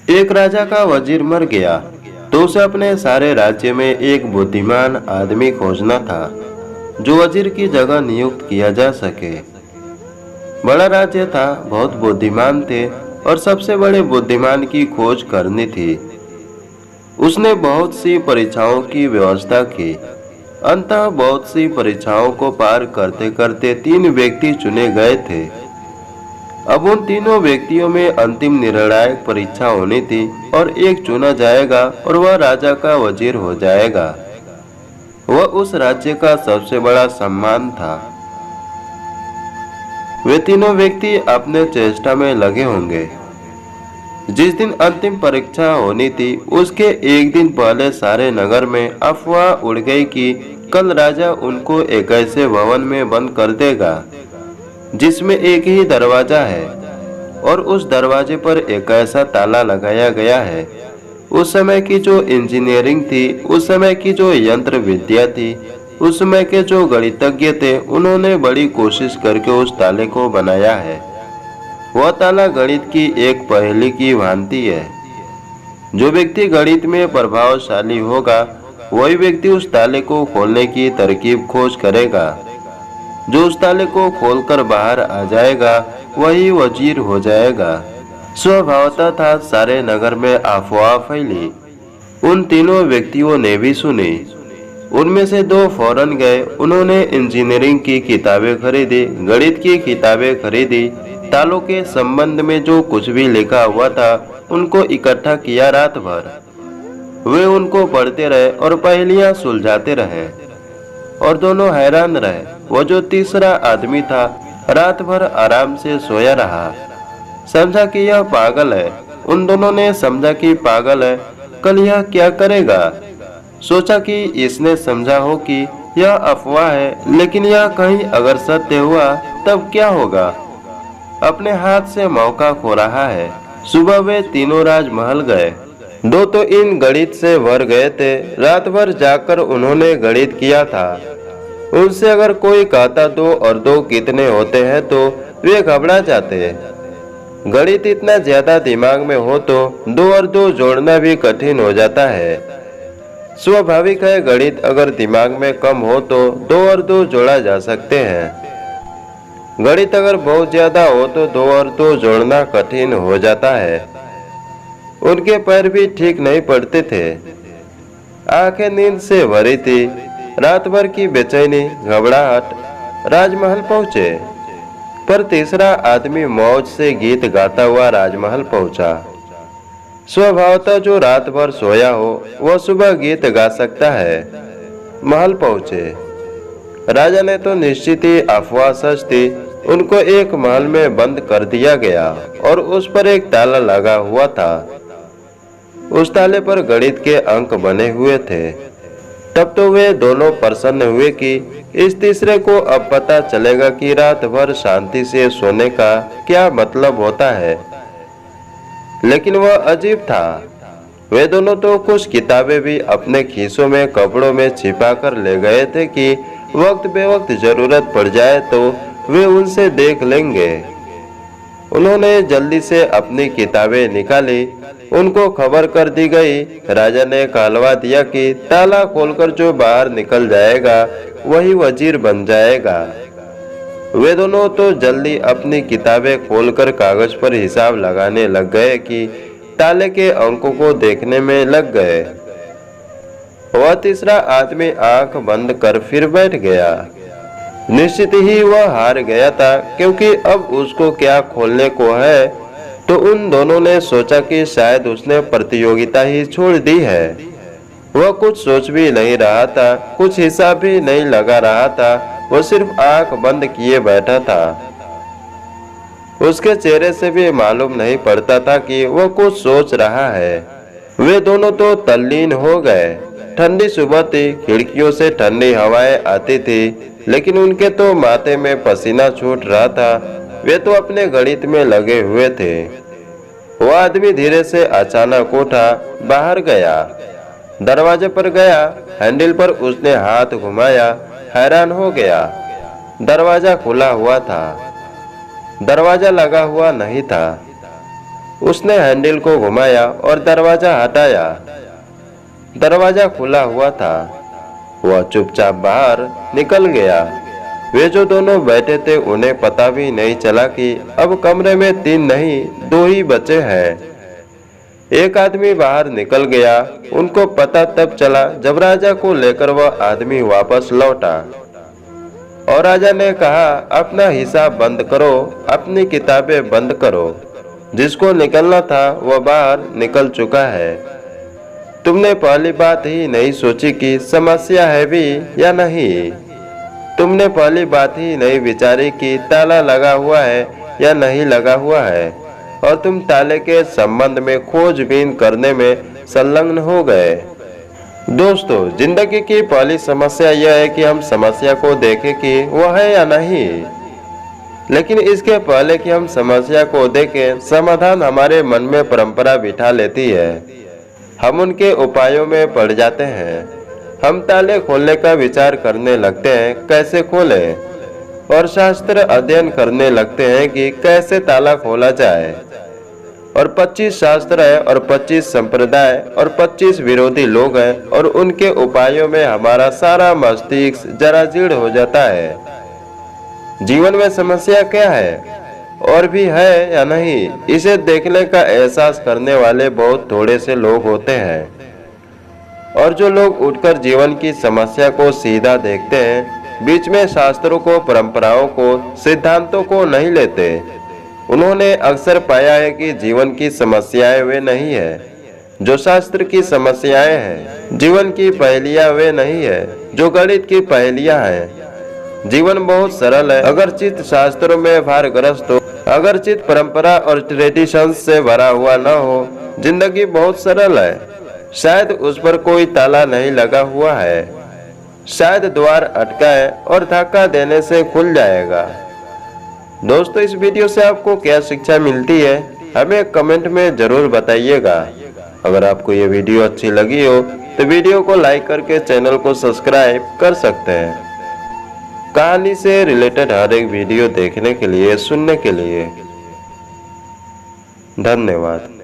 एक राजा का वजीर मर गया तो उसे अपने सारे राज्य में एक बुद्धिमान आदमी खोजना था जो वजीर की जगह नियुक्त किया जा सके। बड़ा राज्य था, बहुत बुद्धिमान थे और सबसे बड़े बुद्धिमान की खोज करनी थी। उसने बहुत सी परीक्षाओं की व्यवस्था की। अंततः बहुत सी परीक्षाओं को पार करते करते 3 व्यक्ति चुने गए थे। अब उन तीनों व्यक्तियों में अंतिम निर्णायक परीक्षा होनी थी और एक चुना जाएगा और वह राजा का वजीर हो जाएगा। वह उस राज्य का सबसे बड़ा सम्मान था। वे तीनों व्यक्ति अपने चेष्टा में लगे होंगे। जिस दिन अंतिम परीक्षा होनी थी उसके एक दिन पहले सारे नगर में अफवाह उड़ गई कि कल राजा उनको एक ऐसे भवन में बंद कर देगा जिसमें एक ही दरवाजा है और उस दरवाजे पर एक ऐसा ताला लगाया गया है। उस समय की जो इंजीनियरिंग थी, उस समय की जो यंत्र विद्या थी, उस समय के जो गणितज्ञ थे, उन्होंने बड़ी कोशिश करके उस ताले को बनाया है। वह ताला गणित की एक पहेली की भांति है। जो व्यक्ति गणित में प्रभावशाली होगा वही व्यक्ति उस ताले को खोलने की तरकीब खोज करेगा। जो उस ताले को खोलकर बाहर आ जाएगा वही वजीर हो जाएगा। स्वभावतः था सारे नगर में अफवाह फैली। उन तीनों व्यक्तियों ने भी सुनी। उनमें से 2 फौरन गए। उन्होंने इंजीनियरिंग की किताबें खरीदी, गणित की किताबें खरीदी, तालों के संबंध में जो कुछ भी लिखा हुआ था उनको इकट्ठा किया। रात भर वे उनको पढ़ते रहे और पहेलियां सुलझाते रहे और दोनों हैरान रहे। वो जो तीसरा आदमी था रात भर आराम से सोया रहा। समझा कि यह पागल है। उन दोनों ने समझा कि पागल है, कल यह क्या करेगा। सोचा कि इसने समझा हो कि यह अफवाह है, लेकिन यह कहीं अगर सत्य हुआ तब क्या होगा। अपने हाथ से मौका खो रहा है। सुबह वे तीनों राजमहल गए। 2 तो इन गणित से भर गए थे। रात भर जाकर उन्होंने गणित किया था। उनसे अगर कोई कहता 2 और 2 कितने होते हैं तो वे घबरा जाते। गणित इतना ज्यादा दिमाग में हो तो 2 और 2 जोड़ना भी कठिन हो जाता है। स्वाभाविक है, गणित अगर दिमाग में कम हो तो 2 और 2 जोड़ा जा सकते हैं। गणित अगर बहुत ज्यादा हो तो 2 और 2 जोड़ना कठिन हो जाता है। उनके पैर भी ठीक नहीं पड़ते थे। आंखें नींद से भरी थी। रात भर की बेचैनी, घबराहट। राजमहल पहुंचे, पर तीसरा आदमी मौज से गीत गाता हुआ राजमहल पहुंचा। स्वभावतः जो रात भर सोया हो वह सुबह गीत गा सकता है। महल पहुंचे। राजा ने तो निश्चित ही अफवाह सच थी। उनको एक महल में बंद कर दिया गया और उस पर एक ताला लगा हुआ था। उस ताले पर गणित के अंक बने हुए थे। तब तो वे दोनों प्रसन्न हुए कि इस तीसरे को अब पता चलेगा कि रात भर शांति से सोने का क्या मतलब होता है। लेकिन वह अजीब था। वे दोनों तो कुछ किताबें भी अपने खीसों में कपड़ों में छिपा कर ले गए थे कि वक्त बेवक्त जरूरत पड़ जाए तो वे उनसे देख लेंगे। उन्होंने जल्दी से अपनी किताबें निकाली। उनको खबर कर दी गई। राजा ने कहलवा दिया कि ताला खोलकर जो बाहर निकल जाएगा वही वजीर बन जाएगा। वे दोनों तो जल्दी अपनी किताबें खोलकर कागज पर हिसाब लगाने लग गए कि ताले के अंकों को देखने में लग गए। वह तीसरा आदमी आंख बंद कर फिर बैठ गया। निश्चित ही वह हार गया था, क्योंकि अब उसको क्या खोलने को है। तो उन दोनों ने सोचा कि शायद उसने प्रतियोगिता ही छोड़ दी है। वह कुछ सोच भी नहीं रहा था, कुछ हिसाब भी नहीं लगा रहा था। वह सिर्फ आंख बंद किए बैठा था। उसके चेहरे से भी मालूम नहीं पड़ता था कि वह कुछ सोच रहा है। वे दोनों तो तल्लीन हो गए। ठंडी सुबह थी, खिड़कियों से ठंडी हवाएं आती थी, लेकिन उनके तो माथे में पसीना छूट रहा था। वे तो अपने गणित में लगे हुए थे। वह आदमी धीरे से अचानक उठा, बाहर गया, दरवाजे पर गया। हैंडल पर उसने हाथ घुमाया, हैरान हो गया। दरवाजा खुला हुआ था, दरवाजा लगा हुआ नहीं था। उसने हैंडल को घुमाया और दरवाजा हटाया। दरवाजा खुला हुआ था। वह चुपचाप बाहर निकल गया। वे जो दोनों बैठे थे उन्हें पता भी नहीं चला कि अब कमरे में 3 नहीं 2 ही बचे हैं। एक आदमी बाहर निकल गया। उनको पता तब चला जब राजा को लेकर वह आदमी वापस लौटा और राजा ने कहा, अपना हिसाब बंद करो, अपनी किताबें बंद करो। जिसको निकलना था वह बाहर निकल चुका है। तुमने पहली बात ही नहीं सोची कि समस्या है भी या नहीं। तुमने पहली बात ही नहीं विचारी कि ताला लगा हुआ है या नहीं लगा हुआ है, और तुम ताले के संबंध में खोजबीन करने में संलग्न हो गए। दोस्तों, जिंदगी की पहली समस्या यह है कि हम समस्या को देखें कि वह है या नहीं। लेकिन इसके पहले कि हम समस्या को देखें, समाधान हमारे मन में परंपरा बिठा लेती है। हम उनके उपायों में पड़ जाते हैं। हम ताले खोलने का विचार करने लगते हैं, कैसे खोलें, और शास्त्र अध्ययन करने लगते हैं कि कैसे ताला खोला जाए। और 25 शास्त्र है और 25 संप्रदाय और 25 विरोधी लोग हैं, और उनके उपायों में हमारा सारा मस्तिष्क जराजीर्ण हो जाता है। जीवन में समस्या क्या है और भी है या नहीं, इसे देखने का एहसास करने वाले बहुत थोड़े से लोग होते हैं। और जो लोग उठकर जीवन की समस्या को सीधा देखते हैं, बीच में शास्त्रों को, परंपराओं को, सिद्धांतों को नहीं लेते, उन्होंने अक्सर पाया है कि जीवन की समस्याएं वे नहीं है जो शास्त्र की समस्याएं हैं। जीवन की पहेलियां वे नहीं है जो गणित की पहेलियां हैं। जीवन बहुत सरल है अगर चित्त शास्त्रों में भारग्रस्त हो, अगर चित्त परंपरा और ट्रेडिशंस से भरा हुआ न हो। जिंदगी बहुत सरल है। शायद उस पर कोई ताला नहीं लगा हुआ है, शायद द्वार अटका है और धक्का देने से खुल जाएगा। दोस्तों, इस वीडियो से आपको क्या शिक्षा मिलती है, हमें कमेंट में जरूर बताइएगा। अगर आपको ये वीडियो अच्छी लगी हो तो वीडियो को लाइक करके चैनल को सब्सक्राइब कर सकते हैं। कहानी से रिलेटेड हर एक वीडियो देखने के लिए, सुनने के लिए धन्यवाद।